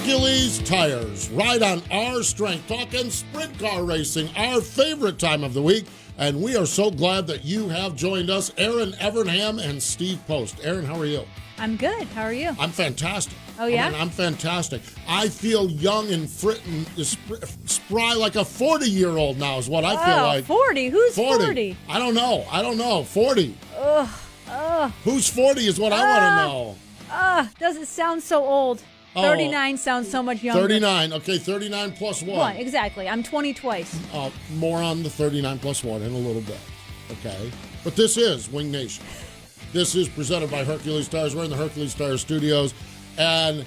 Hercules Tires, right on our strength, talking sprint car racing, our favorite time of the week. And we are so glad that you have joined us, Erin, Evernham, and Steve Post. Erin, how are you? I'm good. How are you? I'm fantastic. Oh, yeah? I'm fantastic. I feel young and spry like a 40-year-old now is what I feel like. 40? Who's 40? I don't know. 40. Ugh. Who's 40 is what I want to know. Doesn't sound so old. 39 sounds so much younger. 39. Okay, 39 plus 1. What? Exactly. I'm 20 twice. More on the 39 plus 1 in a little bit. Okay? But this is Wing Nation. This is presented by Hercules Tires. We're in the Hercules Tires studios. And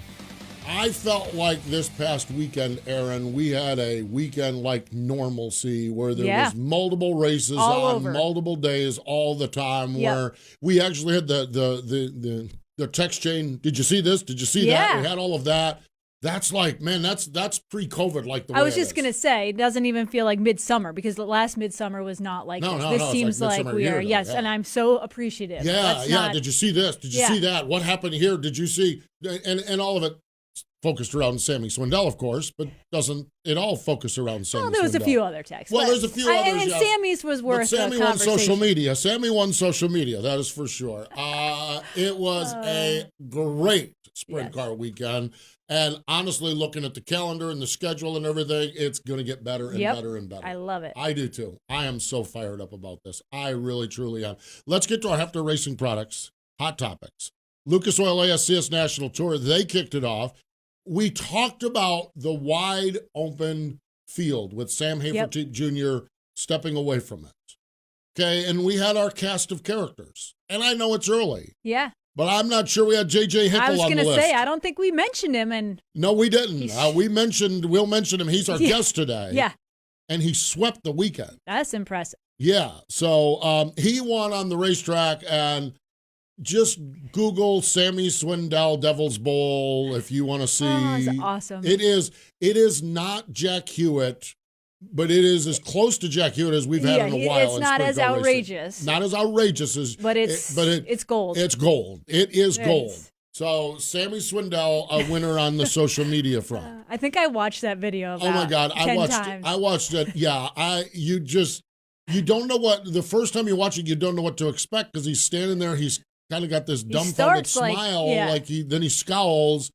I felt like this past weekend, Erin, we had a weekend like normalcy where there was multiple races all on over. Multiple days all the time where we actually had the text chain. Did you see this? Did you see that? We had all of that. That's like, man, that's pre-COVID like the way I was just going to say, it doesn't even feel like midsummer because the last midsummer was not like this. This seems like we are, and I'm so appreciative. Did you see this? Did you see that? What happened here? Did you see? And all of it focused around Sammy Swindell, of course, but doesn't it all focus around Sammy Swindell? Well, there was a few other texts. Well, there's a few others. And Sammy's was worth a conversation. Sammy won social media, that is for sure. It was a great sprint car weekend. And honestly, looking at the calendar and the schedule and everything, it's going to get better and better and better. I love it. I do too. I am so fired up about this. I really, truly am. Let's get to our Hefner Racing Products Hot Topics. Lucas Oil ASCS National Tour, they kicked it off. We talked about the wide open field with Sam Hafertepe Jr. stepping away from it. Okay, and we had our cast of characters. And I know it's early. Yeah. But I'm not sure we had JJ Hickle on the list. I was going to say, I don't think we mentioned him. No, we didn't. We'll mention him. He's our guest today. Yeah. And he swept the weekend. That's impressive. Yeah. So he won on the racetrack, and just Google Sammy Swindell Devil's Bowl if you want to see. Oh, that's awesome. It is not Jack Hewitt, but it is as close to Jack Hewitt as we've had in a while. It's not as outrageous. Not as outrageous as, but it's gold. It's gold. It is gold. So Sammy Swindell, a winner on the social media front. I think I watched that video. Oh my God, 10 times. I watched it. Yeah, you don't know what the first time you watch it, you don't know what to expect because he's standing there. He's kind of got this dumbfounded smile, then he scowls,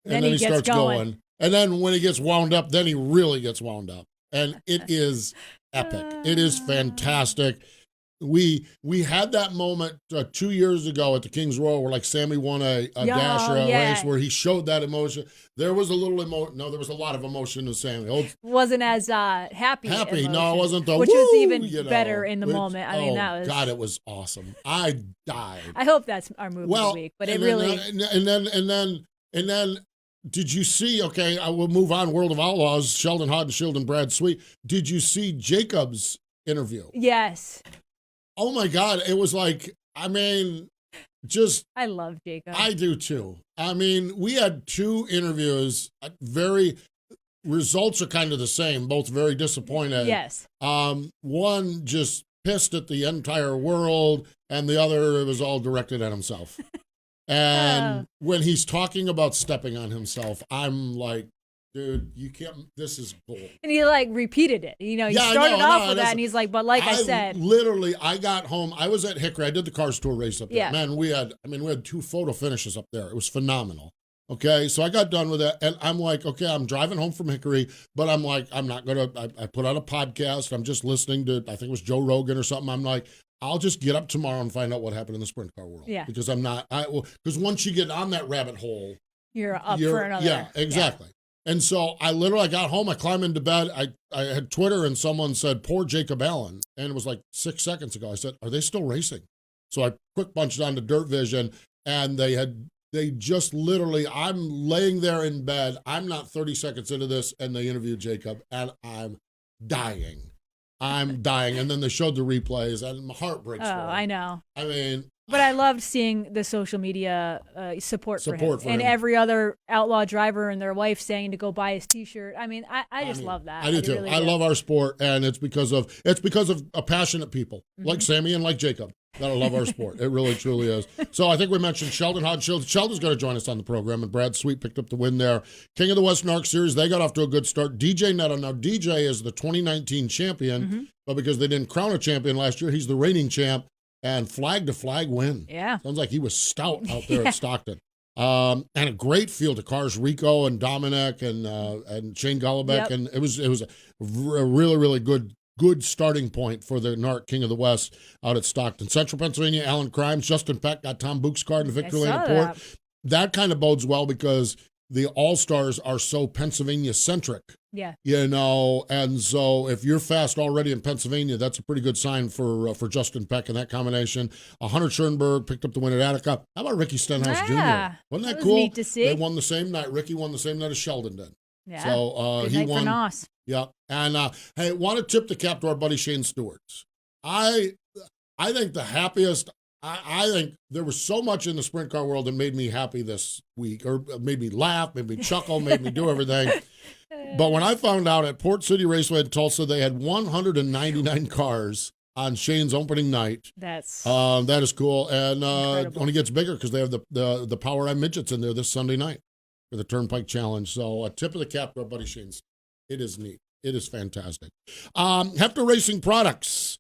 and then he starts going. And then when he gets wound up, then he really gets wound up. And it is epic. It is fantastic. We had that moment 2 years ago at the King's Royal where like Sammy won a dash or a race where he showed that emotion. There was a little emotion. No, there was a lot of emotion to Sammy. Wasn't as happy. Happy. No, it wasn't which was even better in the moment. I mean, that was. God, it was awesome. I died. I hope that's our move of the week. But it really. And then. Did you see, okay, I will move on, World of Outlaws, Sheldon Haudenschild and Brad Sweet. Did you see Jacob's interview? Yes. Oh, my God. It was like, I mean, I love Jacob. I do, too. I mean, we had 2 interviews, results are kind of the same, both very disappointed. Yes. One just pissed at the entire world, and the other, it was all directed at himself. And when he's talking about stepping on himself, I'm like, dude, you can't, this is gold. And he repeated it. He started off with that and he's like, but like I said. Literally, I got home, I was at Hickory, I did the Cars Tour race up there. Yeah. Man, we had 2 photo finishes up there. It was phenomenal. Okay, so I got done with it, and I'm like, okay, I'm driving home from Hickory, but I'm like, I'm not going to, I put out a podcast, I'm just listening to, I think it was Joe Rogan or something. I'm like, I'll just get up tomorrow and find out what happened in the sprint car world. Yeah. Because because once you get on that rabbit hole, you're up for another. Yeah, exactly. Yeah. And so I got home, I climbed into bed, I had Twitter, and someone said, poor Jacob Allen. And it was like 6 seconds ago. I said, are they still racing? So I quick punched on to Dirt Vision, and they just literally, I'm laying there in bed, I'm not 30 seconds into this, and they interviewed Jacob, and I'm dying. And then they showed the replays, and my heart breaks for him. I know. I mean. But I loved seeing the social media support for him. And every other outlaw driver and their wife saying to go buy his T-shirt. I mean, I just love that. I do too. Really I love our sport, and it's because of passionate people like Sammy and like Jacob. Gotta love our sport. It really, truly is. So I think we mentioned Sheldon Haudenschild. Sheldon's going to join us on the program, and Brad Sweet picked up the win there. King of the West NARC Series, they got off to a good start. DJ Netto. Now, DJ is the 2019 champion, but because they didn't crown a champion last year, he's the reigning champ, and flag-to-flag win. Yeah. Sounds like he was stout out there at Stockton. And a great field of cars, Rico and Dominic and Shane Golubeck, and it was a really, really good starting point for the NARC King of the West out at Stockton. Central Pennsylvania, Alan Crimes, Justin Peck got Tom Book's car in the Victory Lane at Port. That kind of bodes well because the All-Stars are so Pennsylvania-centric. Yeah. And so if you're fast already in Pennsylvania, that's a pretty good sign for Justin Peck in that combination. Hunter Schoenberg picked up the win at Attica. How about Ricky Stenhouse Jr.? Wasn't that cool? Neat to see. They won the same night. Ricky won the same night as Sheldon did. Yeah. So he won. For Nos. Yeah. And hey, want to tip the cap to our buddy Shane Stewart's. I think the happiest. I think there was so much in the sprint car world that made me happy this week, or made me laugh, made me chuckle, made me do everything. But when I found out at Port City Raceway in Tulsa, they had 199 cars on Shane's opening night. That is cool, and it only gets bigger because they have the Power Eye midgets in there this Sunday night for the Turnpike Challenge. So a tip of the cap to our buddy Shane. It is neat. It is fantastic. Hefter Racing Products.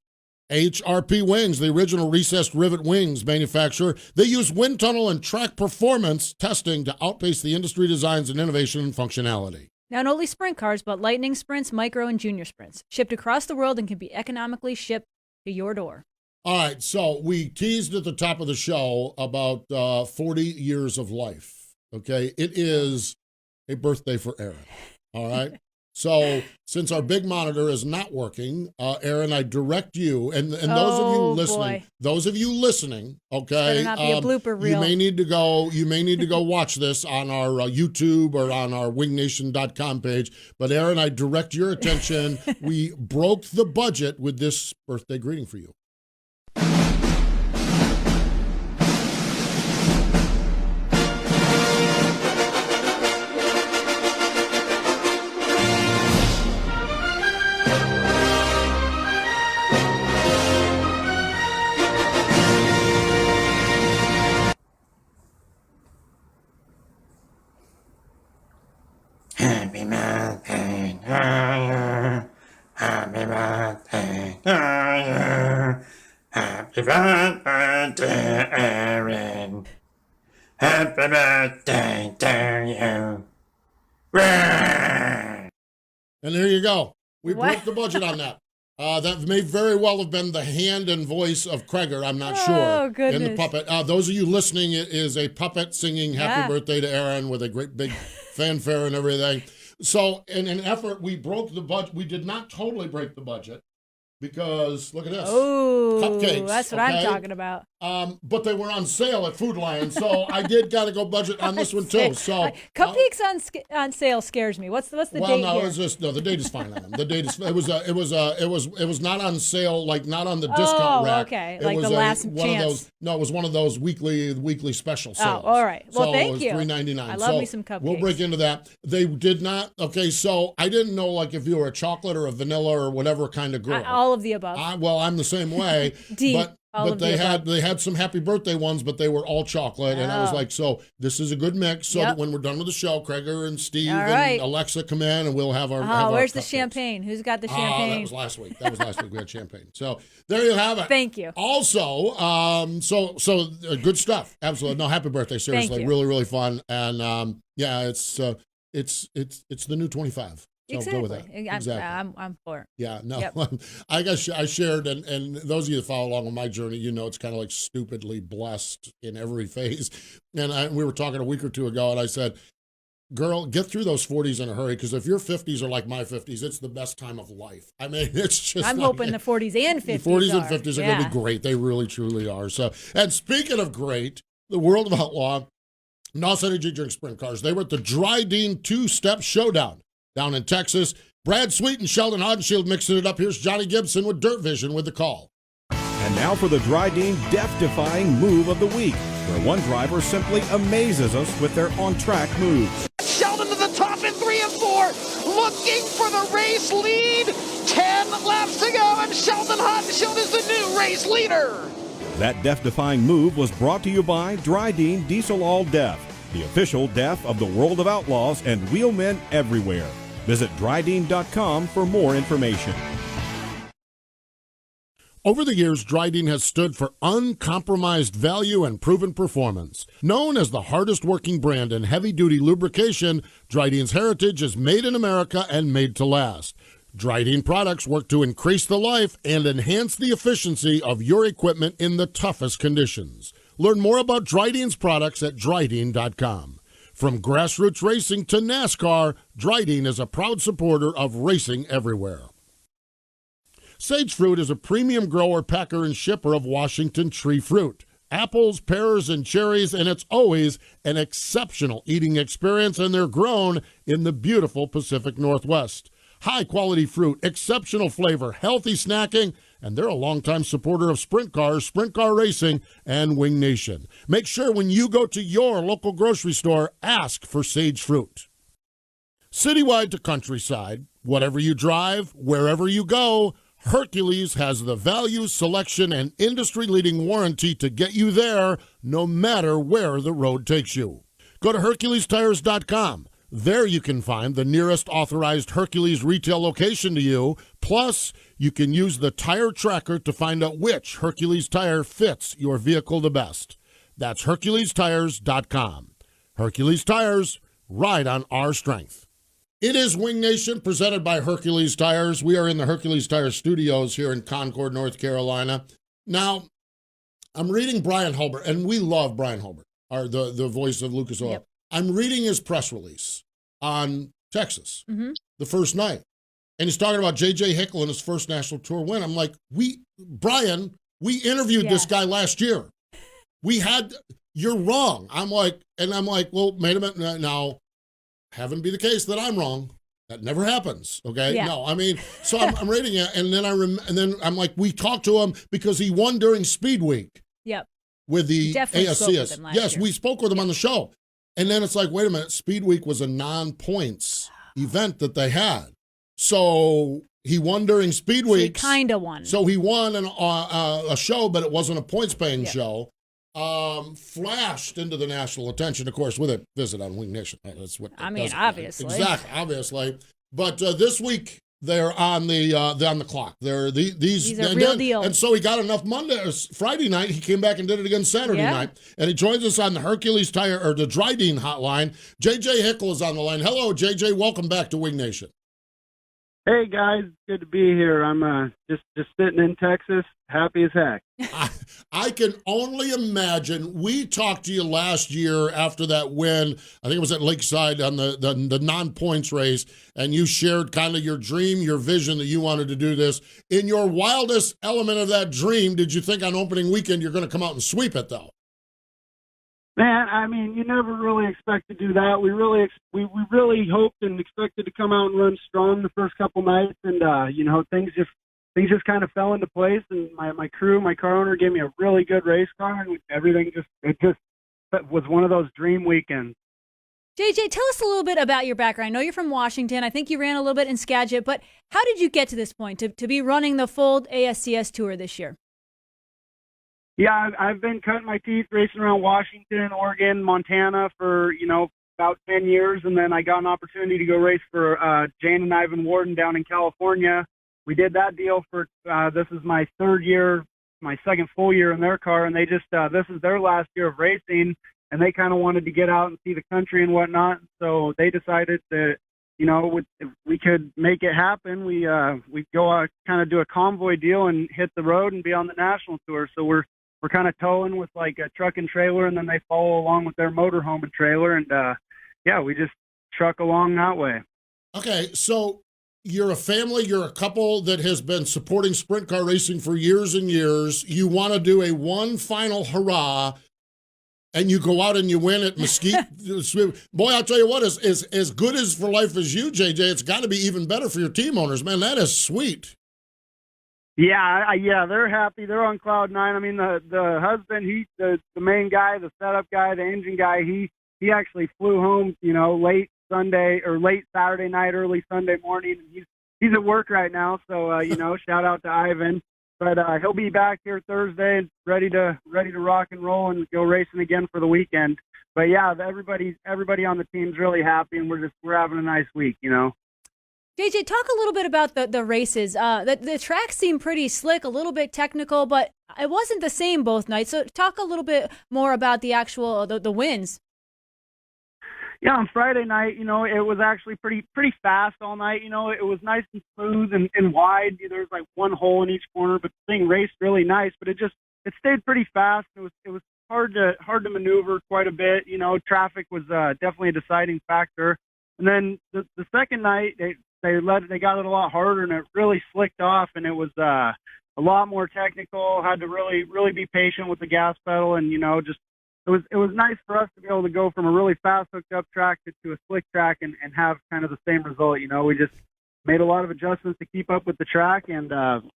HRP Wings, the original recessed rivet wings manufacturer. They use wind tunnel and track performance testing to outpace the industry designs and innovation and functionality. Now, not only sprint cars, but lightning sprints, micro, and junior sprints. Shipped across the world and can be economically shipped to your door. All right, so we teased at the top of the show about 40 years of life, okay? It is a birthday for Erin, all right? So since our big monitor is not working, Erin, I direct you, and those of you listening, okay, better not be a blooper reel. You may need to go watch this on our YouTube or on our wingnation.com page. But Erin, I direct your attention. We broke the budget with this birthday greeting for you. Happy birthday to you. Happy birthday to you. Happy birthday to Erin. Happy birthday to you. And there you go. We broke the budget on that. That may very well have been the hand and voice of Kreger, I'm not sure. Oh, goodness. In the puppet. Those of you listening, it is a puppet singing Happy Birthday to Erin with a great big fanfare and everything. So in an effort, we broke the budget. We did not totally break the budget because, look at this. Oh, cupcakes. That's what I'm talking about. But they were on sale at Food Lion, so I did got to go budget on this one too. So cupcakes on sale scares me. What's the date here? The date is fine on them. The date is it was not on sale, like not on the discount rack. Okay, like the last chance. It was one of those weekly special sales. Oh, all right. Well, thank you. $3.99. I love me some cupcakes. We'll break into that. They did not. Okay, so I didn't know like if you were a chocolate or a vanilla or whatever kind of girl. All of the above. I'm the same way. But they had some happy birthday ones, but they were all chocolate. And I was like, so this is a good mix. So that when we're done with the show, Kreger and Steve and Alexa come in and we'll have our where's the champagne? Who's got the champagne? That was last week. We had champagne. So there you have it. Thank you. Also, good stuff. Absolutely. No, happy birthday. Seriously. Really, really fun. And it's the new 25. So exactly. Go with that. Exactly. I'm for it. Yeah, no. Yep. I shared, and those of you that follow along with my journey, it's kind of like stupidly blessed in every phase. And we were talking a week or two ago, and I said, girl, get through those 40s in a hurry, because if your 50s are like my 50s, it's the best time of life. I mean, it's just I'm hoping the 40s and 50s The 40s and 50s are going to be great. They really, truly are. So, and speaking of great, the World of Outlaw, Nos Energy Drink Sprint Cars, they were at the Dryden Two-Step Showdown down in Texas. Brad Sweet and Sheldon Haudenschild mixing it up. Here's Johnny Gibson with Dirt Vision with the call. And now for the Dryden death-defying move of the week, where one driver simply amazes us with their on-track moves. Sheldon to the top in 3 and 4, looking for the race lead. 10 laps to go, and Sheldon Haudenschild is the new race leader. That death-defying move was brought to you by Dryden Diesel All Deaf, the official deaf of the world of outlaws and wheelmen everywhere. Visit Dryden.com for more information. Over the years, Dryden has stood for uncompromised value and proven performance. Known as the hardest working brand in heavy-duty lubrication, Dryden's heritage is made in America and made to last. Dryden products work to increase the life and enhance the efficiency of your equipment in the toughest conditions. Learn more about Dryden's products at Dryden.com. From grassroots racing to NASCAR, Dryden is a proud supporter of racing everywhere. Sage Fruit is a premium grower, packer, and shipper of Washington tree fruit. Apples, pears, and cherries, and it's always an exceptional eating experience, and they're grown in the beautiful Pacific Northwest. High-quality fruit, exceptional flavor, healthy snacking, and they're a longtime supporter of sprint cars, sprint car racing, and Wing Nation. Make sure when you go to your local grocery store, ask for Sage Fruit. Citywide to countryside, whatever you drive, wherever you go, Hercules has the value, selection, and industry-leading warranty to get you there no matter where the road takes you. Go to HerculesTires.com. There you can find the nearest authorized Hercules retail location to you. Plus, you can use the tire tracker to find out which Hercules tire fits your vehicle the best. That's HerculesTires.com. Hercules Tires, ride on our strength. It is Wing Nation, presented by Hercules Tires. We are in the Hercules Tires studios here in Concord, North Carolina. Now, I'm reading Brian Hulbert, and we love Brian Hulbert, the voice of Lucas Oil. Yep. I'm reading his press release on Texas, the first night. And he's talking about JJ Hickle and his first national tour win. I'm like, Brian, we interviewed this guy last year. You're wrong. I'm like, well, wait a minute. Now, heaven be the case that I'm wrong. That never happens. Okay. Yeah. No, I mean, so I'm reading it. And then I'm like, we talked to him because he won during Speed Week. Yep. With the ASCS. Yes, we spoke with him on the show. And then it's like, wait a minute, Speed Week was a non-points event that they had. So he won during Speed Week. He kind of won. So he won a show, but it wasn't a points-paying show. Flashed into the national attention, of course, with a visit on Wing Nation. That's what obviously. Exactly, obviously. But this week, they're on the clock. He's a real deal. And so he got enough Friday night. He came back and did it again Saturday night. And he joins us on the Hercules Tire or the Dryden hotline. JJ Hickle is on the line. Hello, JJ. Welcome back to Wing Nation. Hey guys, good to be here. I'm just sitting in Texas, happy as heck. I can only imagine. We talked to you last year after that win. I think it was at Lakeside on the non-points race, and you shared kind of your dream, your vision that you wanted to do this. In your wildest element of that dream, did you think on opening weekend you're going to come out and sweep it, though? Man, I mean, you never really expect to do that. We really hoped and expected to come out and run strong the first couple nights, and things just kind of fell into place. And my crew, my car owner, gave me a really good race car, and everything just was one of those dream weekends. JJ, tell us a little bit about your background. I know you're from Washington. I think you ran a little bit in Skagit, but how did you get to this point to be running the full ASCS tour this year? Yeah, I've been cutting my teeth racing around Washington, Oregon, Montana for, about 10 years. And then I got an opportunity to go race for Jane and Ivan Warden down in California. We did that deal for, this is my third year, my second full year in their car. And they just, this is their last year of racing. And they kind of wanted to get out and see the country and whatnot. So they decided that, if we could make it happen, we'd go kind of do a convoy deal and hit the road and be on the national tour. So we're kind of towing with like a truck and trailer, and then they follow along with their motorhome and trailer. And we just truck along that way. Okay. So you're a family, you're a couple that has been supporting sprint car racing for years and years. You want to do a one final hurrah, and you go out and you win at Mesquite. Boy, I'll tell you what, is as good as for life as you, JJ, it's got to be even better for your team owners. Man, that is sweet. Yeah, they're happy. They're on cloud nine. I mean, the husband, the main guy, the setup guy, the engine guy, he actually flew home, late Saturday night, early Sunday morning. He's at work right now, so shout out to Ivan. But he'll be back here Thursday, ready to rock and roll and go racing again for the weekend. But yeah, everybody on the team's really happy, and we're having a nice week, you know. JJ, talk a little bit about the races. The track seemed pretty slick, a little bit technical, but it wasn't the same both nights. So talk a little bit more about the actual the wins. Yeah, on Friday night, you know, it was actually pretty fast all night. You know, it was nice and smooth and wide. There's like one hole in each corner, but the thing raced really nice. But it stayed pretty fast. It was hard to maneuver quite a bit. You know, traffic was definitely a deciding factor. And then the second night, they got it a lot harder, and it really slicked off, and it was a lot more technical. Had to really be patient with the gas pedal, and you know, just it was nice for us to be able to go from a really fast hooked up track to a slick track and have kind of the same result. You know, we just made a lot of adjustments to keep up with the track, and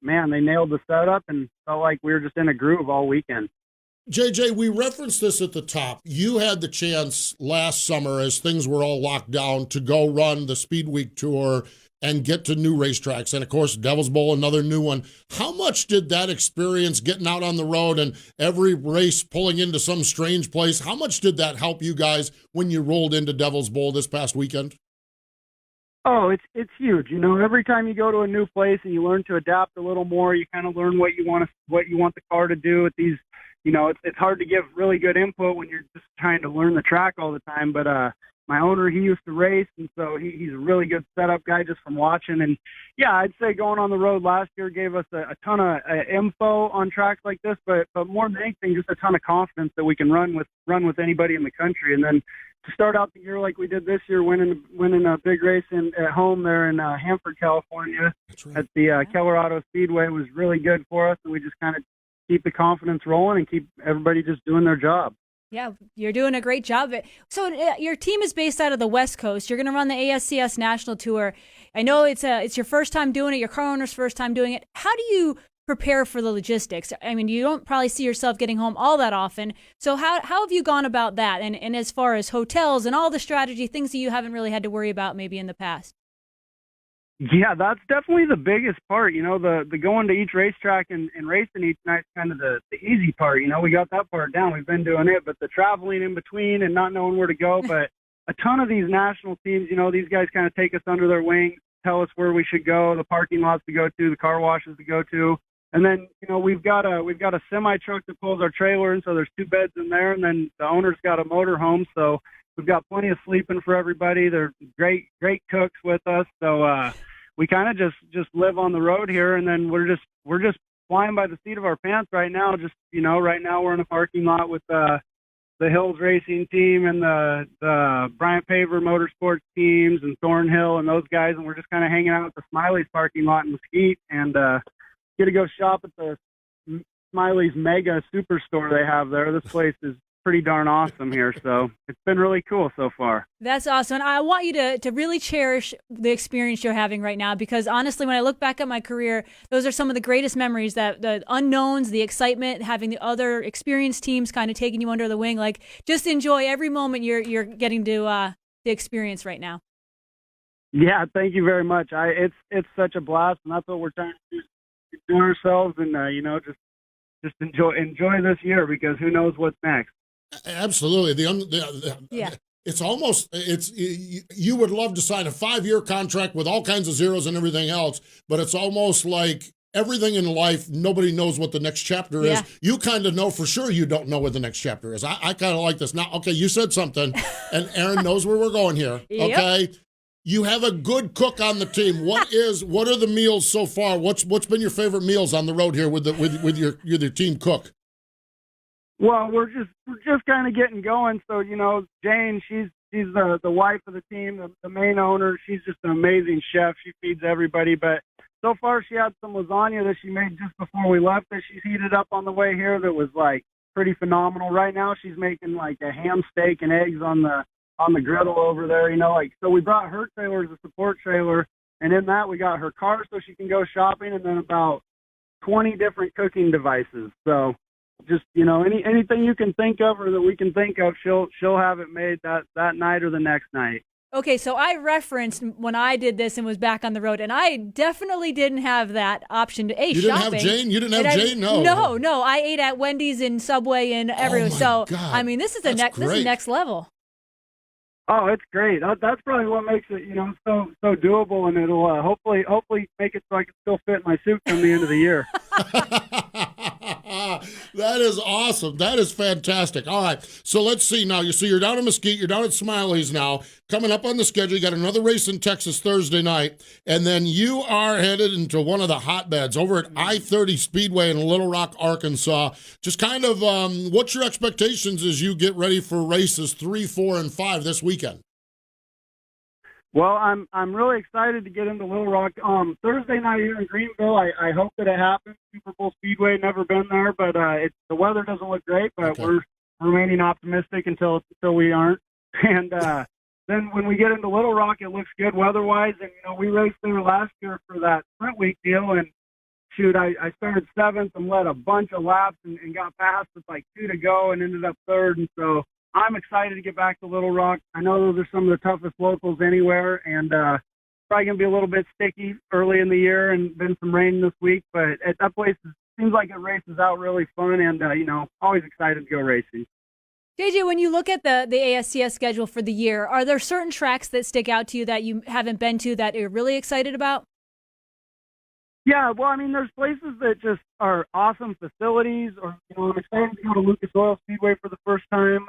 man, they nailed the setup and felt like we were just in a groove all weekend. JJ, we referenced this at the top. You had the chance last summer, as things were all locked down, to go run the Speed Week Tour and get to new racetracks. And, of course, Devil's Bowl, another new one. How much did that experience, getting out on the road and every race pulling into some strange place, how much did that help you guys when you rolled into Devil's Bowl this past weekend? Oh, it's huge. You know, every time you go to a new place and you learn to adapt a little more, you kind of learn what you want the car to do at these. You know, it's hard to give really good input when you're just trying to learn the track all the time. But my owner, he used to race, and so he's a really good setup guy just from watching. And yeah, I'd say going on the road last year gave us a ton of info on tracks like this, but more than anything, just a ton of confidence that we can run with anybody in the country. And then to start out the year like we did this year, winning a big race at home there in Hanford, California, right, at the Keller Auto Speedway was really good for us, and we just kind of keep the confidence rolling and keep everybody just doing their job. Yeah, you're doing a great job. So your team is based out of the West Coast. You're going to run the ASCS National Tour. I know it's your first time doing it, your car owner's first time doing it. How do you prepare for the logistics? I mean, you don't probably see yourself getting home all that often. So how have you gone about that? And as far as hotels and all the strategy, things that you haven't really had to worry about maybe in the past? Yeah, that's definitely the biggest part. You know, the going to each racetrack and racing each night is kind of the easy part. You know, we got that part down. We've been doing it, but the traveling in between and not knowing where to go. But a ton of these national teams, you know, these guys kind of take us under their wing, tell us where we should go, the parking lots to go to, the car washes to go to. And then, you know, we've got a semi truck that pulls our trailer in, so there's 2 beds in there. And then the owner's got a motor home, so we've got plenty of sleeping for everybody. They're great cooks with us. So we kind of just live on the road here, and then we're just flying by the seat of our pants right now. Just, you know, right now we're in a parking lot with the Hills Racing team and the Bryant Paver Motorsports teams and Thornhill and those guys, and we're just kind of hanging out at the Smiley's parking lot in Mesquite, and get to go shop at the Smiley's mega superstore they have there. This place is pretty darn awesome here, so it's been really cool so far. That's awesome. And I want you to really cherish the experience you're having right now, because honestly, when I look back at my career, those are some of the greatest memories, that the unknowns, the excitement, having the other experienced teams kind of taking you under the wing. Like, just enjoy every moment you're getting to experience right now. Yeah, thank you very much. It's such a blast, and that's what we're trying to do ourselves, and you know, just enjoy this year, because who knows what's next. Absolutely. Yeah. It's almost, you would love to sign a 5-year contract with all kinds of zeros and everything else, but it's almost like everything in life, nobody knows what the next chapter is. You kind of know for sure you don't know what the next chapter is. I kind of like this. Now, okay, you said something, and Erin knows where we're going here, okay? Yep. You have a good cook on the team. What are the meals so far? What's been your favorite meals on the road here with your team cook? Well, we're just kind of getting going. So, you know, Jane, she's the wife of the team, the main owner. She's just an amazing chef. She feeds everybody. But so far, she had some lasagna that she made just before we left that she's heated up on the way here. That was like pretty phenomenal. Right now, she's making like a ham steak and eggs on the griddle over there. You know, like, so we brought her trailer as a support trailer, and in that we got her car so she can go shopping, and then about 20 different cooking devices. So, just, you know, anything you can think of or that we can think of, she'll have it made that night or the next night. Okay, so I referenced when I did this and was back on the road, and I definitely didn't have that option to You didn't have Jane? You didn't have Jane? No. No. I ate at Wendy's and Subway and everywhere. Oh my God. I mean, this is this is next level. Oh, it's great. That's probably what makes it, so doable, and it'll hopefully make it so I can still fit in my suit come the end of the year. That is awesome. That is fantastic. All right, so let's see now. You're down in Mesquite. You're down at Smiley's now. Coming up on the schedule, you got another race in Texas Thursday night, and then you are headed into one of the hotbeds over at I-30 Speedway in Little Rock, Arkansas. Just kind of, what's your expectations as you get ready for races 3, 4, and 5 this weekend? Well, I'm really excited to get into Little Rock. Thursday night here in Greenville, I hope that it happens. Super Bowl Speedway, never been there, but the weather doesn't look great, but we're remaining optimistic until we aren't. And then when we get into Little Rock, it looks good weather-wise. And, we raced there last year for that sprint week deal, and shoot, I started 7th and led a bunch of laps and got past with like 2 to go and ended up 3rd. And so I'm excited to get back to Little Rock. I know those are some of the toughest locals anywhere, and probably going to be a little bit sticky early in the year and been some rain this week, but that place seems like it races out really fun, and, always excited to go racing. JJ, when you look at the ASCS schedule for the year, are there certain tracks that stick out to you that you haven't been to that you're really excited about? Yeah, well, there's places that just are awesome facilities, or, I'm excited to go to Lucas Oil Speedway for the first time.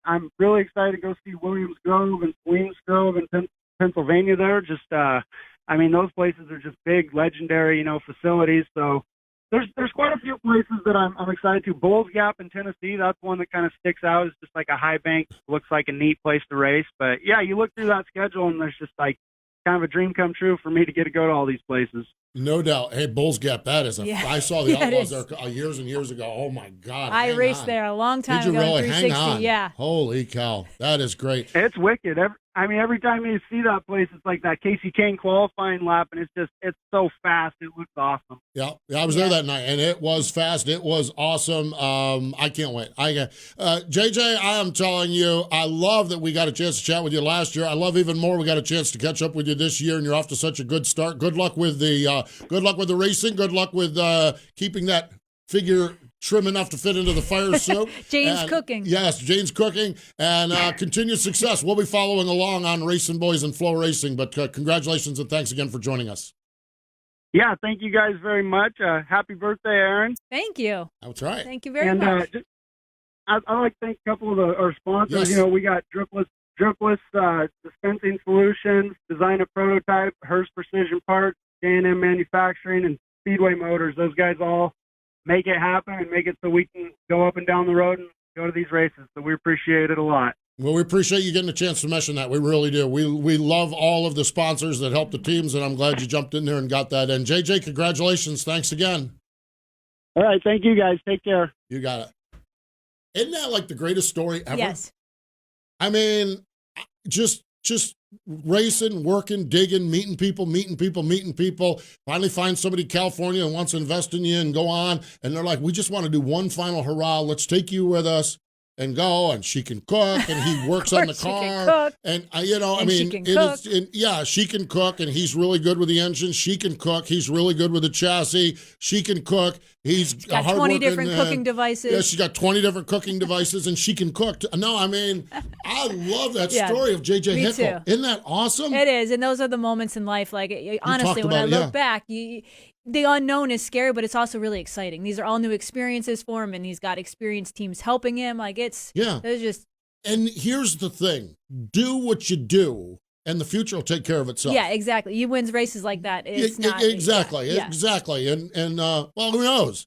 I'm really excited to go see Williams Grove and Williams Grove in Pennsylvania there. Just, those places are just big, legendary, facilities. So there's quite a few places that I'm excited to. Bulls Gap in Tennessee, that's one that kind of sticks out. It's just like a high bank, looks like a neat place to race. But, yeah, you look through that schedule, and there's just like kind of a dream come true for me to get to go to all these places. No doubt. Hey, Bulls Gap, that is I saw the Outlaws there years and years ago. Oh, my God. I raced there a long time ago. Did you really? 360, hang on. Yeah. Holy cow. That is great. It's wicked. Every time you see that place, it's like that Casey Kane qualifying lap, and it's so fast. It looks awesome. Yeah, I was there that night, and it was fast. It was awesome. I can't wait. JJ, I am telling you, I love that we got a chance to chat with you last year. I love even more we got a chance to catch up with you this year, and you're off to such a good start. Good luck with the racing. Good luck with keeping that figure trim enough to fit into the fire suit. Jane's cooking. Yes, Jane's cooking. And continued success. We'll be following along on Racing Boys and Flow Racing, but congratulations and thanks again for joining us. Yeah, thank you guys very much. Happy birthday, Erin. Thank you. That's right. Thank you very much. I'd like to thank a couple of our sponsors. Yes. We got Dripless Dispensing Solutions, Design a Prototype, Hearst Precision Parts, J&M Manufacturing, and Speedway Motors. Those guys all make it happen and make it so we can go up and down the road and go to these races. So we appreciate it a lot. Well, we appreciate you getting a chance to mention that. We really do. We love all of the sponsors that help the teams, and I'm glad you jumped in there and got that in. JJ, congratulations. Thanks again. All right. Thank you, guys. Take care. You got it. Isn't that like the greatest story ever? Yes. Just racing, working, digging, meeting people. Finally find somebody in California and wants to invest in you and go on. And they're like, we just want to do one final hurrah. Let's take you with us and go. And she can cook, and he works on the car. And she can cook, and he's really good with the engine. She can cook. He's really good with the chassis. She can cook. He's got 20 different cooking devices. Yeah, she's got 20 different cooking devices, and she can cook. No, I love that story of JJ Hickle. Isn't that awesome? It is, and those are the moments in life. Like, honestly, when I look back, the unknown is scary, but it's also really exciting. These are all new experiences for him, and he's got experienced teams helping him. Like, it's just. And here's the thing: do what you do, and the future will take care of itself. Yeah, exactly. He wins races like that. It's not exactly. And well, who knows?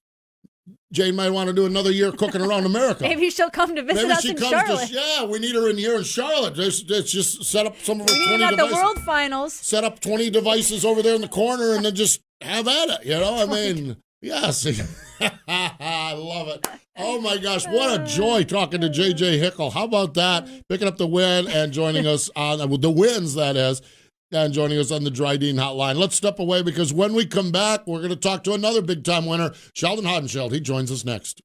Jane might want to do another year cooking around America. Maybe she'll come to visit us in Charlotte. We need her in here in Charlotte. Let's just set up some of her 20 devices. The World Finals. Set up 20 devices over there in the corner and then just have at it. Yes. I love it. Oh, my gosh. What a joy talking to JJ Hickle. How about that? Picking up the win and joining us on the wins, that is. And joining us on the Dry Dean Hotline. Let's step away because when we come back, we're going to talk to another big-time winner, Sheldon Haudenschild. He joins us next.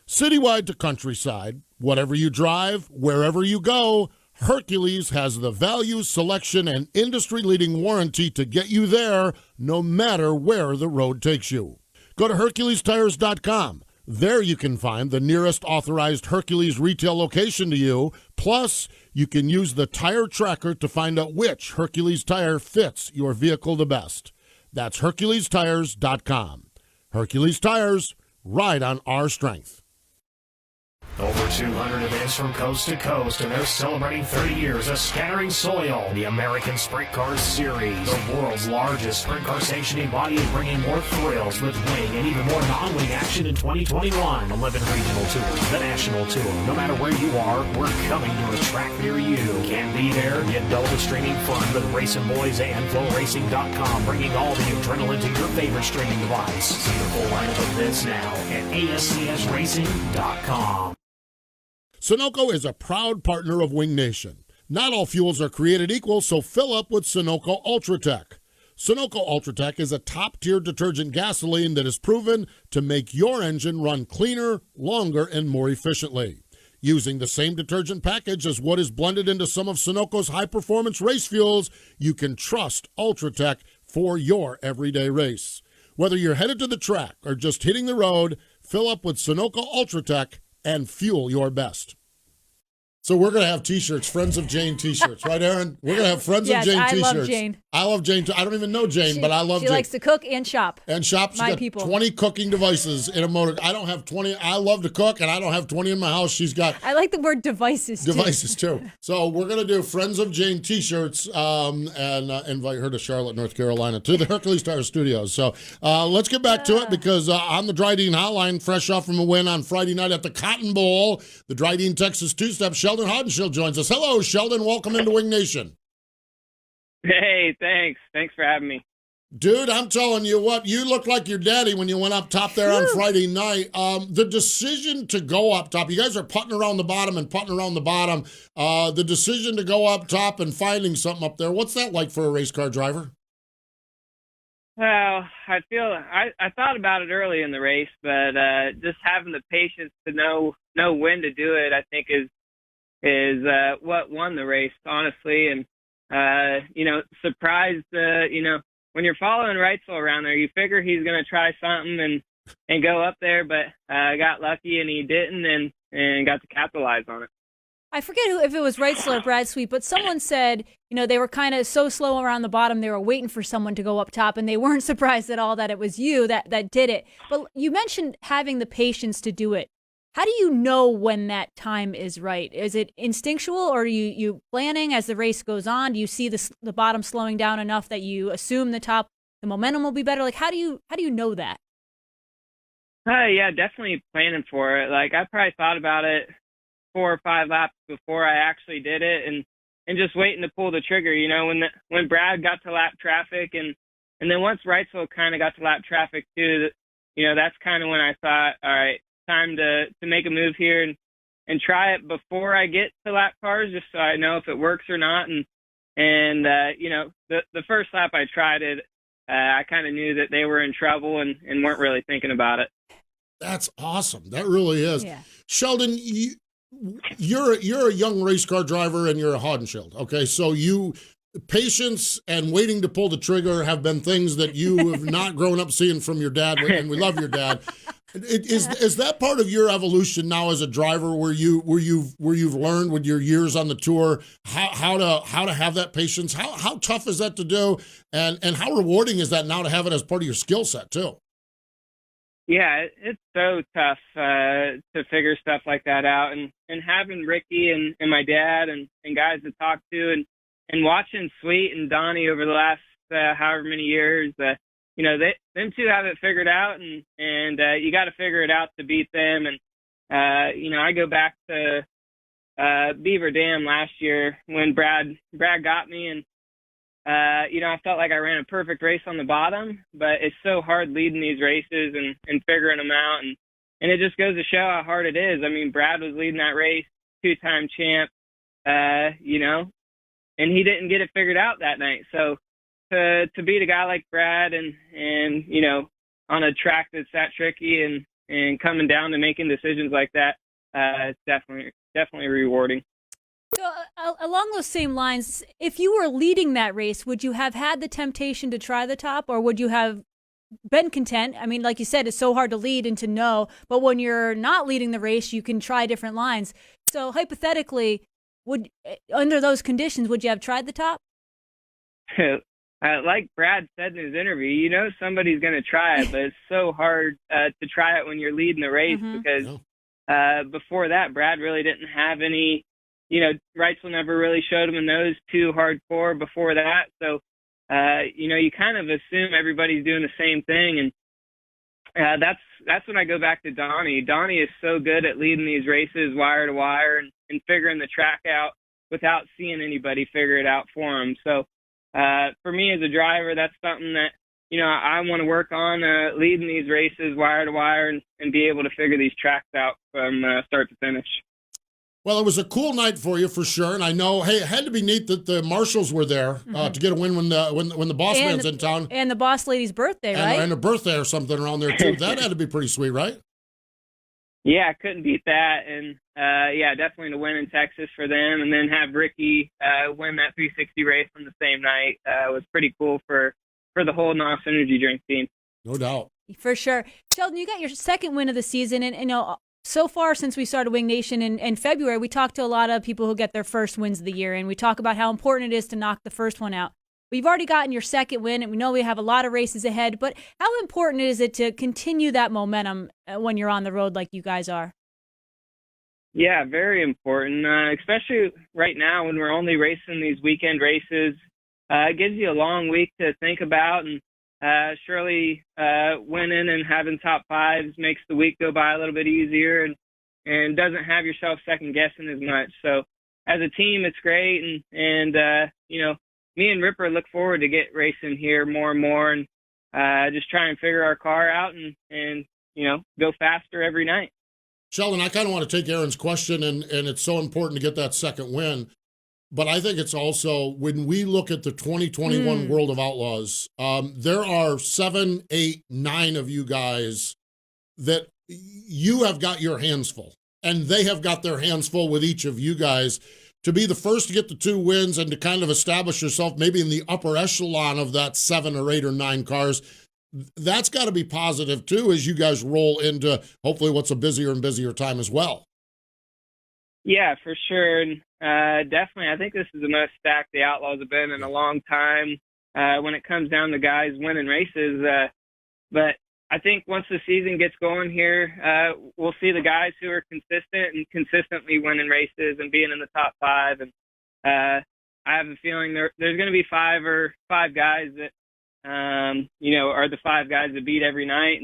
Citywide to countryside, whatever you drive, wherever you go, Hercules has the value, selection, and industry-leading warranty to get you there no matter where the road takes you. Go to HerculesTires.com. There you can find the nearest authorized Hercules retail location to you. Plus, you can use the tire tracker to find out which Hercules tire fits your vehicle the best. That's HerculesTires.com. Hercules Tires, ride on our strength. Over 200 events from coast to coast, and they're celebrating 30 years of Scattering Soil, the American Sprint Car Series. The world's largest sprint car sanctioning body is bringing more thrills with wing and even more non-wing action in 2021. 11 regional tours, the national tour. No matter where you are, we're coming to a track near you. Can't be there? Get double the streaming fun with Racing Boys and FlowRacing.com, bringing all the adrenaline to your favorite streaming device. See the full lineup of events now at ASCSRacing.com. Sunoco is a proud partner of Wing Nation. Not all fuels are created equal, so fill up with Sunoco Ultratech. Sunoco Ultratech is a top-tier detergent gasoline that is proven to make your engine run cleaner, longer, and more efficiently. Using the same detergent package as what is blended into some of Sunoco's high-performance race fuels, you can trust Ultratech for your everyday race. Whether you're headed to the track or just hitting the road, fill up with Sunoco Ultratech and fuel your best. So we're going to have T-shirts, Friends of Jane T-shirts, right, Erin? We're going to have Friends of Jane T-shirts. I love Jane. I love Jane. I don't even know Jane, but I love Jane. She likes to cook and shop. And shop. She's got people. 20 cooking devices in a motor. I don't have 20. I love to cook, and I don't have 20 in my house. She's got... I like the word devices, too. So we're going to do Friends of Jane T-shirts and invite her to Charlotte, North Carolina, to the Hercules Tires Studios. So let's get back to it, because on the Dryden Hotline, fresh off from a win on Friday night at the Cotton Bowl, the Dryden Texas two-step, Sheldon Haudenschild joins us. Hello, Sheldon. Welcome into Wing Nation. Hey, thanks. Thanks for having me. Dude, I'm telling you what, you looked like your daddy when you went up top there on Friday night. The decision to go up top, you guys are putting around the bottom. The decision to go up top and finding something up there, what's that like for a race car driver? Well, I thought about it early in the race, but just having the patience to know when to do it, I think is what won the race, honestly. And surprised, when you're following Reitzel around there, you figure he's going to try something and go up there, but got lucky and he didn't and got to capitalize on it. I forget if it was Reitzel or Brad Sweet, but someone said, they were kind of so slow around the bottom, they were waiting for someone to go up top, and they weren't surprised at all that it was you that did it. But you mentioned having the patience to do it. How do you know when that time is right? Is it instinctual, or are you planning as the race goes on? Do you see the bottom slowing down enough that you assume the momentum will be better? Like, how do you know that? Yeah, definitely planning for it. Like, I probably thought about it 4 or 5 laps before I actually did it, and just waiting to pull the trigger. When Brad got to lap traffic, and then once Reitzel kind of got to lap traffic too, that's kind of when I thought, all right, time to make a move here and try it before I get to lap cars, just so I know if it works or not. And the first lap I tried it, I kind of knew that they were in trouble and weren't really thinking about it. That's awesome. That really is. Yeah. Sheldon, you're a young race car driver and you're a Haudenschild. Okay, so patience and waiting to pull the trigger have been things that you have not grown up seeing from your dad, and we love your dad. Is that part of your evolution now as a driver, where you've learned with your years on the tour how to have that patience? How tough is that to do, and how rewarding is that now to have it as part of your skill set too? Yeah, it's so tough to figure stuff like that out, and having Ricky and my dad and guys to talk to, and watching Sweet and Donnie over the last however many years. Them two have it figured out, and you got to figure it out to beat them. And I go back to Beaver Dam last year when Brad got me, and I felt like I ran a perfect race on the bottom, but it's so hard leading these races and figuring them out, and it just goes to show how hard it is. I mean, Brad was leading that race, 2-time champ, and he didn't get it figured out that night. So to beat a guy like Brad and on a track that's that tricky and coming down to making decisions like that, it's definitely rewarding. So along those same lines, if you were leading that race, would you have had the temptation to try the top, or would you have been content? I mean, like you said, it's so hard to lead and to know, but when you're not leading the race, you can try different lines. So hypothetically, under those conditions, would you have tried the top? Like Brad said in his interview, somebody's going to try it, but it's so hard to try it when you're leading the race because before that, Brad really didn't have any, Reitzel never really showed him a nose too hardcore before that. So, you kind of assume everybody's doing the same thing. And that's when I go back to Donnie. Donnie is so good at leading these races wire to wire and figuring the track out without seeing anybody figure it out for him. So, for me as a driver, that's something that, I want to work on, leading these races wire to wire and be able to figure these tracks out from start to finish. Well, it was a cool night for you for sure, and I know. Hey, it had to be neat that the marshals were there to get a win when the boss man's in town, and the boss lady's birthday, right? And a birthday or something around there too. That had to be pretty sweet, right? Yeah, I couldn't beat that, and definitely to win in Texas for them, and then have Ricky win that 360 race on the same night was pretty cool for the whole NOS Energy Drink team. No doubt, for sure. Sheldon, you got your second win of the season, and so far since we started Wing Nation in February, we talked to a lot of people who get their first wins of the year, and we talk about how important it is to knock the first one out. We've already gotten your second win, and we know we have a lot of races ahead, but how important is it to continue that momentum when you're on the road like you guys are? Yeah, very important, especially right now when we're only racing these weekend races. It gives you a long week to think about, and surely winning and having top fives makes the week go by a little bit easier and doesn't have yourself second guessing as much. So as a team, it's great, and me and Ripper look forward to get racing here more and more, and just try and figure our car out and go faster every night. Sheldon, I kind of want to take Erin's question, and it's so important to get that second win. But I think it's also, when we look at the 2021 World of Outlaws, there are 7, 8, 9 of you guys that you have got your hands full, and they have got their hands full with each of you guys. To be the first to get the 2 wins and to kind of establish yourself maybe in the upper echelon of that 7 or 8 or 9 cars, that's got to be positive too as you guys roll into hopefully what's a busier and busier time as well. Yeah, for sure. Definitely. I think this is the most stacked the Outlaws have been in a long time when it comes down to guys winning races. But I think once the season gets going here, we'll see the guys who are consistent and consistently winning races and being in the top 5. And I have a feeling there's going to be 5 guys that, are the 5 guys that beat every night.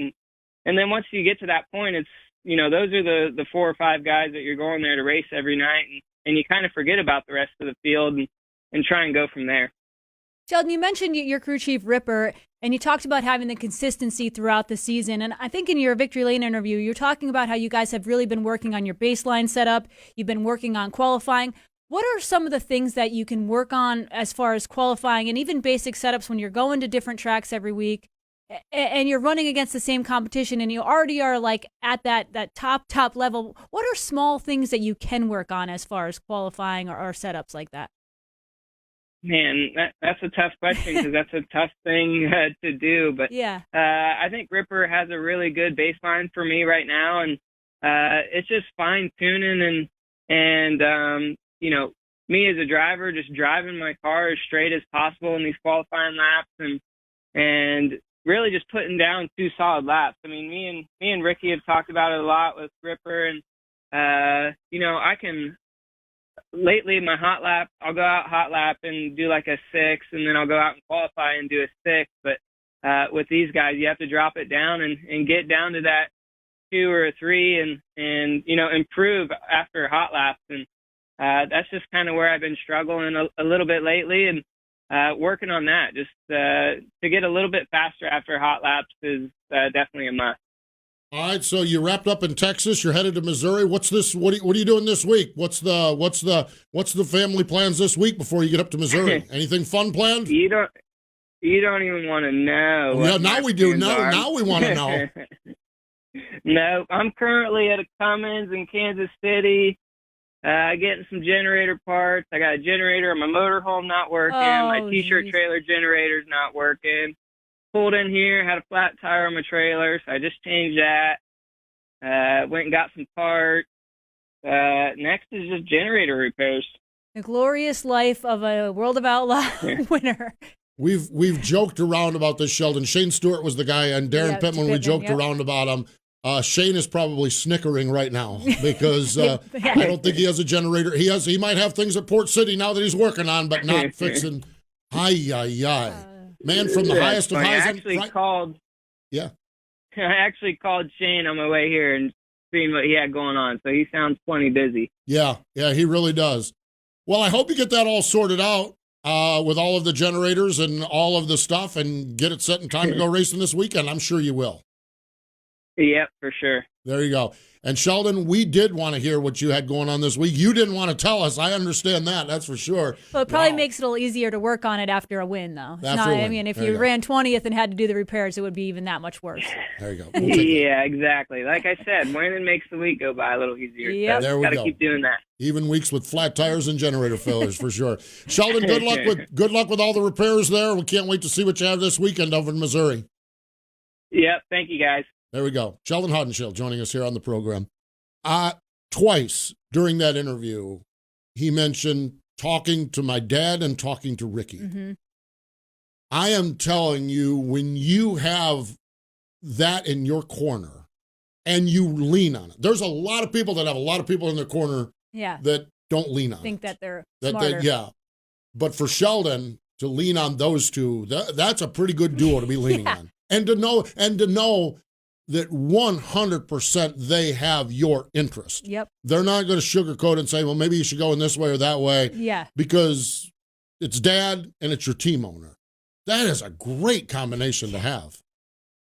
And then once you get to that point, it's, those are the 4 or 5 guys that you're going there to race every night. And you kind of forget about the rest of the field and try and go from there. Sheldon, you mentioned your crew chief, Ripper, and you talked about having the consistency throughout the season. And I think in your Victory Lane interview, you're talking about how you guys have really been working on your baseline setup. You've been working on qualifying. What are some of the things that you can work on as far as qualifying and even basic setups when you're going to different tracks every week and you're running against the same competition and you already are like at that top level? What are small things that you can work on as far as qualifying or setups like that? Man, that's a tough question because that's a tough thing to do. But yeah, I think Ripper has a really good baseline for me right now, and it's just fine tuning and me as a driver, just driving my car as straight as possible in these qualifying laps and really just putting down 2 solid laps. I mean, me and Ricky have talked about it a lot with Ripper, and I can. Lately, my hot lap, I'll go out hot lap and do like a 6, and then I'll go out and qualify and do a 6. But with these guys, you have to drop it down and get down to that 2 or a 3 and improve after hot laps. And that's just kind of where I've been struggling a little bit lately, and working on that. Just to get a little bit faster after hot laps is definitely a must. All right, so you wrapped up in Texas. You're headed to Missouri. What's this? What are you doing this week? What's the family plans this week before you get up to Missouri? Anything fun planned? You don't even want to know. Yeah, now we do. Now we want to know. No, I'm currently at a Cummins in Kansas City. Getting some generator parts. I got a generator on my motorhome not working. My T-shirt trailer generator's not working. Pulled in here, had a flat tire on my trailer, so I just changed that. Went and got some parts. Next is just generator repairs. The glorious life of a World of Outlaw winner. We've joked around about this, Sheldon. Shane Stewart was the guy, and Darren Pittman, we joked around about him. Shane is probably snickering right now because I don't think he has a generator. He might have things at Port City now that he's working on, but not fixing. Man from the highest of highs. I actually called Shane on my way here and seen what he had going on, so he sounds plenty busy. Yeah, he really does. Well, I hope you get that all sorted out with all of the generators and all of the stuff and get it set in time to go racing this weekend. I'm sure you will. Yep, for sure. There you go. And Sheldon, we did want to hear what you had going on this week. You didn't want to tell us. I understand that. That's for sure. Well, it probably makes it a little easier to work on it after a win, though. I mean, if you ran 20th and had to do the repairs, it would be even that much worse. There you go. Yeah, exactly. Like I said, winning makes the week go by a little easier. Yep. So there we go. Got to keep doing that. Even weeks with flat tires and generator failures, for sure. Sheldon, good luck with all the repairs there. We can't wait to see what you have this weekend over in Missouri. Yep. Thank you, guys. There we go. Sheldon Haudenschild joining us here on the program. Twice during that interview, he mentioned talking to my dad and talking to Ricky. Mm-hmm. I am telling you, when you have that in your corner and you lean on it, there's a lot of people that have a lot of people in their corner that don't lean on it. Think that they're smarter. But for Sheldon to lean on those two, that's a pretty good duo to be leaning on. And to know that 100% they have your interest. Yep. They're not going to sugarcoat and say, well, maybe you should go in this way or that way. Yeah. Because it's dad and it's your team owner. That is a great combination to have.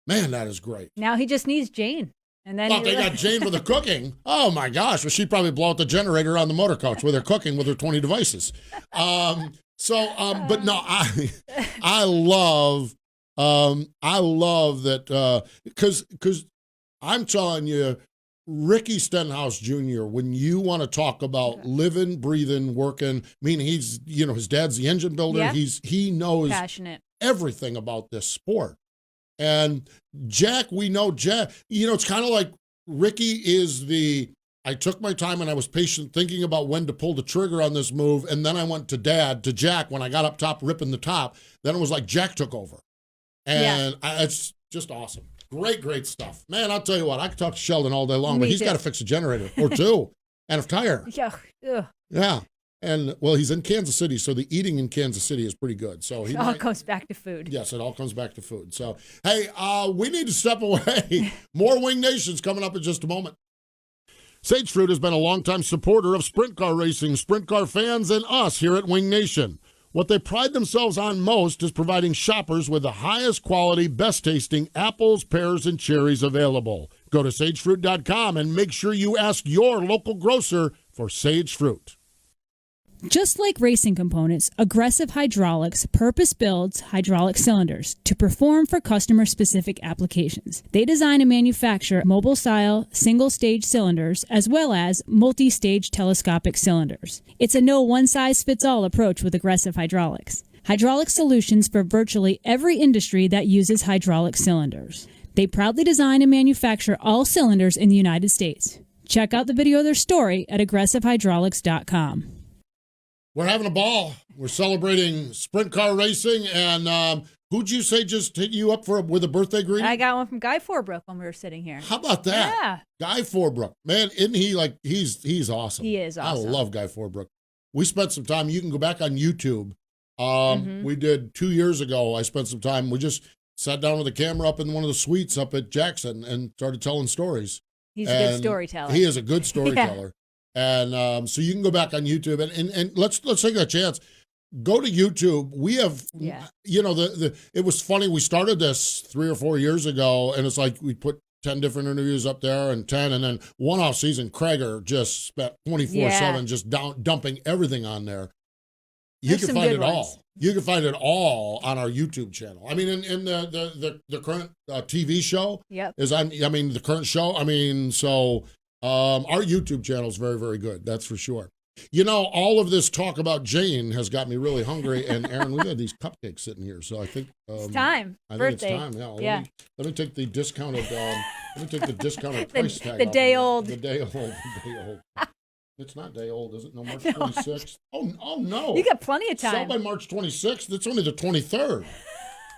Man, that is great. Now he just needs Jane. And then they got Jane for the cooking. Oh, my gosh. Well, she'd probably blow out the generator on the motor coach with her cooking with her 20 devices. But no, I love that because I'm telling you, Ricky Stenhouse Jr., when you want to talk about living, breathing, working, I mean, he's, his dad's the engine builder. Yep. He knows passionate everything about this sport. And Jack, we know Jack, it's kind of like Ricky is I took my time and I was patient thinking about when to pull the trigger on this move. And then I went to Jack, when I got up top, ripping the top, then it was like Jack took over. And it's just awesome. Great stuff. Man, I'll tell you what, I could talk to Sheldon all day long, but he's got to fix a generator or two and a tire. Yeah. Ugh. Yeah. And, well, he's in Kansas City, so the eating in Kansas City is pretty good. So it all comes back to food. Yes, it all comes back to food. So, hey, we need to step away. More Wing Nation's coming up in just a moment. Sage Fruit has been a longtime supporter of sprint car racing, sprint car fans, and us here at Wing Nation. What they pride themselves on most is providing shoppers with the highest quality, best tasting apples, pears, and cherries available. Go to sagefruit.com and make sure you ask your local grocer for Sage Fruit. Just like racing components, Aggressive Hydraulics purpose-builds hydraulic cylinders to perform for customer-specific applications. They design and manufacture mobile-style, single-stage cylinders as well as multi-stage telescopic cylinders. It's a no one-size-fits-all approach with Aggressive Hydraulics. Hydraulic solutions for virtually every industry that uses hydraulic cylinders. They proudly design and manufacture all cylinders in the United States. Check out the video of their story at aggressivehydraulics.com. We're having a ball. We're celebrating sprint car racing, and who'd you say just hit you up with a birthday greeting? I got one from Guy Forbrook when we were sitting here. How about that? Yeah. Guy Forbrook. Man, isn't he he's awesome. He is awesome. I love Guy Forbrook. We spent some time. You can go back on YouTube. Mm-hmm. We did 2 years ago. I spent some time. We just sat down with a camera up in one of the suites up at Jackson and started telling stories. He's a good storyteller. He is a good storyteller. And so you can go back on YouTube and let's take that chance. Go to YouTube. We have, it was funny. We started this 3 or 4 years ago, and it's like we put 10 different interviews up there and then one off season, Krager just spent 24/7 just dumping everything on there. You can find it all. You can find it all on our YouTube channel. I mean, in the current TV show is the current show. I mean, so Our YouTube channel is very, very good. That's for sure. You know, all of this talk about Jane has got me really hungry. And Erin, we got these cupcakes sitting here, so I think it's time. I Birthday. think it's time. Yeah. Let me take the discounted. Price tag. The day old. The day old. It's not day old, is it? No, March 26th. Oh no! You got plenty of time. Sell by March 26th. It's only the 23rd.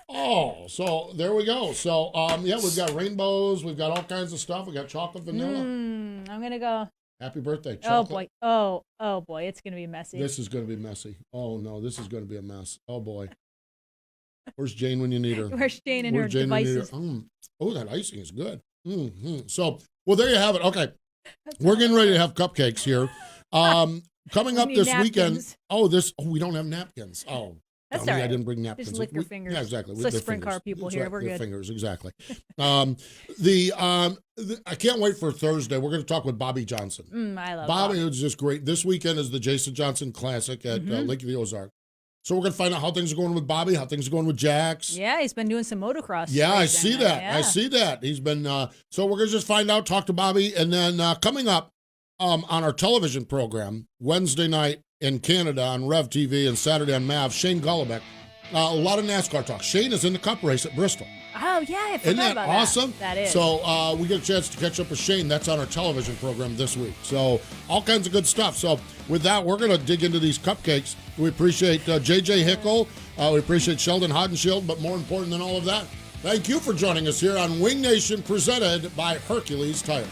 Oh, so there we go. So we've got rainbows. We've got all kinds of stuff. We got chocolate vanilla. I'm gonna go. Happy birthday, chocolate. Oh boy. Oh boy, it's gonna be messy. This is gonna be messy. Oh no, this is gonna be a mess. Oh boy. Where's Jane when you need her? Where's Jane and her devices? Oh, that icing is good. So, well, there you have it. Okay, we're getting ready to have cupcakes here. Coming up this weekend. We don't have napkins. Oh. That's all right. I didn't bring napkins. Just lick your fingers. Yeah, exactly. It's the sprint car people here. We're good. Fingers, exactly. I can't wait for Thursday. We're going to talk with Bobby Johnson. I love Bobby. It was just great. This weekend is the Jason Johnson Classic at Lake of the Ozark. So we're going to find out how things are going with Bobby, how things are going with Jax. Yeah, he's been doing some motocross. Yeah, I see that. Yeah. I see that. He's been, so we're going to just find out, talk to Bobby, and then coming up on our television program, Wednesday night in Canada on Rev TV and Saturday on MAV, Shane Golobic. A lot of NASCAR talk. Shane is in the Cup race at Bristol. Oh, yeah, I forgot Isn't that about awesome? That is. So we get a chance to catch up with Shane. That's on our television program this week. So all kinds of good stuff. So with that, we're going to dig into these cupcakes. We appreciate JJ Hickle. We appreciate Sheldon Haudenschild. But more important than all of that, thank you for joining us here on Wing Nation, presented by Hercules Tires.